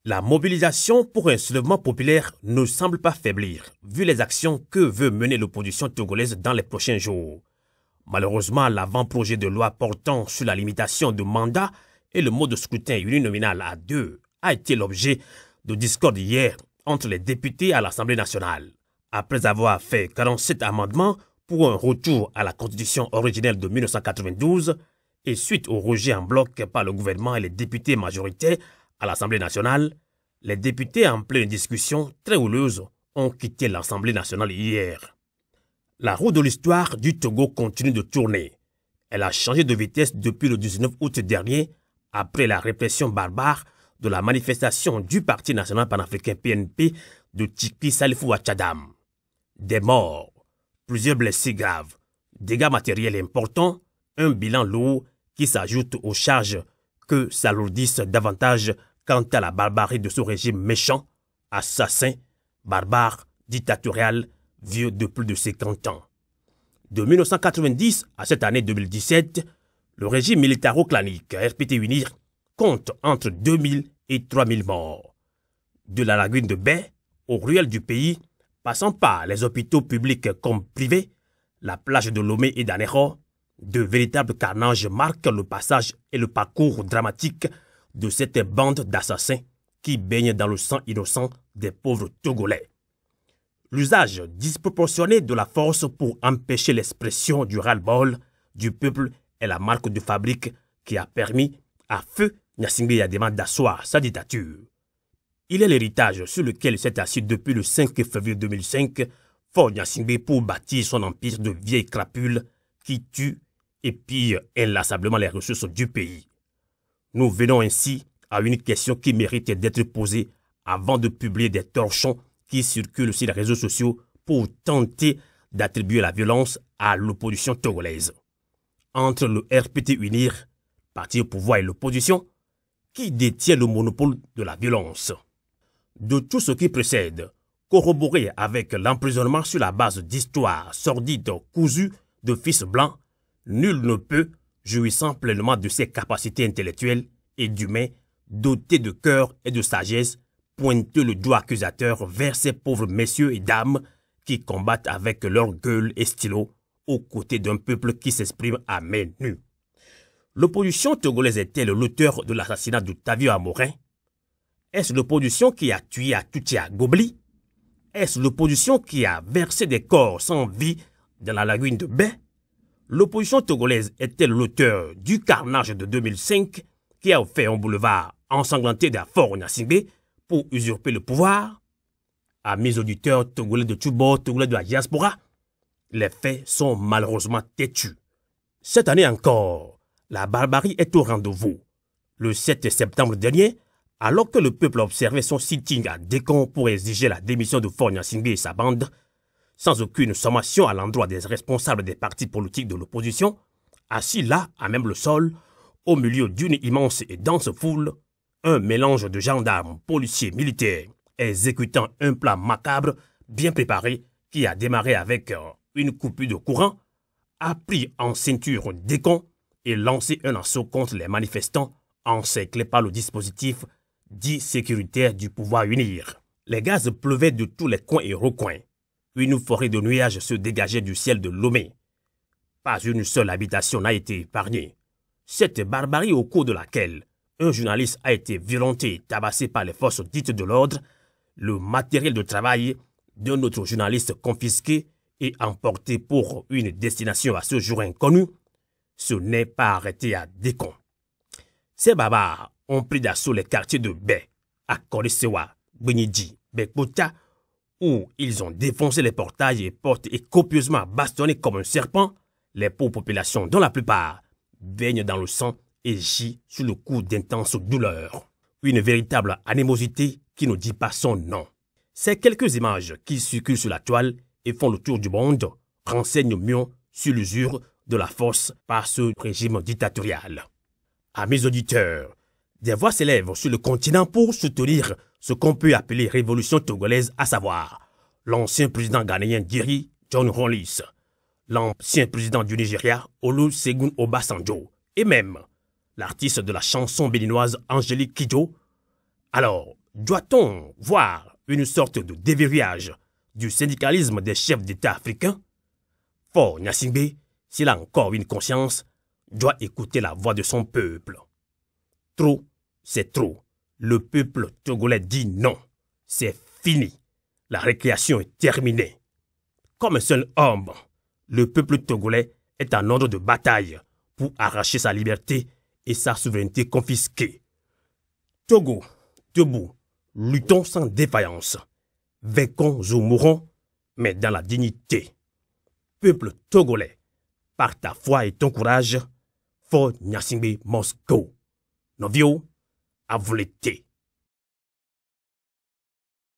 La mobilisation pour un soulèvement populaire ne semble pas faiblir, vu les actions que veut mener l'opposition togolaise dans les prochains jours. Malheureusement, l'avant-projet de loi portant sur la limitation de mandat et le mode de scrutin uninominal à 2 a été l'objet de discorde hier entre les députés à l'Assemblée nationale. Après avoir fait 47 amendements pour un retour à la constitution originelle de 1992 et suite au rejet en bloc par le gouvernement et les députés majoritaires à l'Assemblée nationale, les députés en pleine discussion très houleuse ont quitté l'Assemblée nationale hier. La roue de l'histoire du Togo continue de tourner. Elle a changé de vitesse depuis le 19 août dernier, après la répression barbare de la manifestation du Parti national panafricain PNP de Tchikpi Salifou à Tchadam. Des morts, plusieurs blessés graves, dégâts matériels importants, un bilan lourd qui s'ajoute aux charges que s'alourdissent davantage quant à la barbarie de ce régime méchant, assassin, barbare, dictatorial, vieux de plus de 50 ans. De 1990 à cette année 2017, le régime militaro-clanique RPT-UNIR compte entre 2000 et 3000 morts. De la lagune de Baie aux ruelles du pays, passant par les hôpitaux publics comme privés, la plage de Lomé et d'Anéro, de véritables carnages marquent le passage et le parcours dramatique de cette bande d'assassins qui baignent dans le sang innocent des pauvres Togolais. L'usage disproportionné de la force pour empêcher l'expression du ras-le-bol du peuple est la marque de fabrique qui a permis à feu Gnassingbé Eyadema d'asseoir sa dictature. Il est l'héritage sur lequel s'est assis depuis le 5 février 2005 Faure Gnassingbé pour bâtir son empire de vieilles crapules qui tuent et pillent inlassablement les ressources du pays. Nous venons ainsi à une question qui mérite d'être posée avant de publier des torchons qui circulent sur les réseaux sociaux pour tenter d'attribuer la violence à l'opposition togolaise. Entre le RPT-UNIR, parti au pouvoir et l'opposition, qui détient le monopole de la violence. De tout ce qui précède, corroboré avec l'emprisonnement sur la base d'histoires sordides cousues de fils blancs, nul ne peut, jouissant pleinement de ses capacités intellectuelles et d'humain, doté de cœur et de sagesse, pointer le doigt accusateur vers ces pauvres messieurs et dames qui combattent avec leur gueule et stylo aux côtés d'un peuple qui s'exprime à main nue. L'opposition togolaise est-elle l'auteur de l'assassinat de Tavio Amorin? Est-ce l'opposition qui a tué Atutia Gobli? Est-ce l'opposition qui a versé des corps sans vie dans la lagune de Baie? L'opposition togolaise est-elle l'auteur du carnage de 2005 qui a offert un boulevard ensanglanté de Faure Gnassingbé pour usurper le pouvoir? À mes auditeurs togolais de Tubo, togolais de la diaspora, les faits sont malheureusement têtus. Cette année encore, la barbarie est au rendez-vous. Le 7 septembre dernier, alors que le peuple observait son sitting à Décon pour exiger la démission de Faure Gnassingbé et sa bande, sans aucune sommation à l'endroit des responsables des partis politiques de l'opposition, assis là, à même le sol, au milieu d'une immense et dense foule, un mélange de gendarmes, policiers, militaires, exécutant un plan macabre bien préparé qui a démarré avec une coupure de courant, a pris en ceinture Décon et lancé un assaut contre les manifestants encerclés par le dispositif dit sécuritaire du pouvoir UNIR. Les gaz pleuvaient de tous les coins et recoins. Une forêt de nuages se dégageait du ciel de Lomé. Pas une seule habitation n'a été épargnée. Cette barbarie au cours de laquelle un journaliste a été violenté et tabassé par les forces dites de l'ordre, le matériel de travail d'un autre journaliste confisqué et emporté pour une destination à ce jour inconnue, ce n'est pas arrêté à Décon. Ces barbares ont pris d'assaut les quartiers de Baie, Akorisewa, Gbenidi, Bekbota, où ils ont défoncé les portails et portes et copieusement bastonné comme un serpent les pauvres populations dont la plupart baignent dans le sang et gît sous le coup d'intenses douleurs. Une véritable animosité qui ne dit pas son nom. Ces quelques images qui circulent sur la toile et font le tour du monde renseignent mieux sur l'usure de la force par ce régime dictatorial. À mes auditeurs, des voix s'élèvent sur le continent pour soutenir ce qu'on peut appeler révolution togolaise, à savoir l'ancien président ghanéen Diri John Rawlings, l'ancien président du Nigeria, Olusegun Obasanjo, et même l'artiste de la chanson béninoise Angélique Kidjo. Alors, doit-on voir une sorte de déverrouillage du syndicalisme des chefs d'État africains? Faure Gnassingbé, s'il a encore une conscience, doit écouter la voix de son peuple. Trop, c'est trop. Le peuple togolais dit non. C'est fini. La récréation est terminée. Comme un seul homme, le peuple togolais est en ordre de bataille pour arracher sa liberté et sa souveraineté confisquée. Togo, debout, luttons sans défaillance. Vainquons ou mourons, mais dans la dignité. Peuple togolais, par ta foi et ton courage, Faure Gnassingbé must go. Novio, à vous l'été.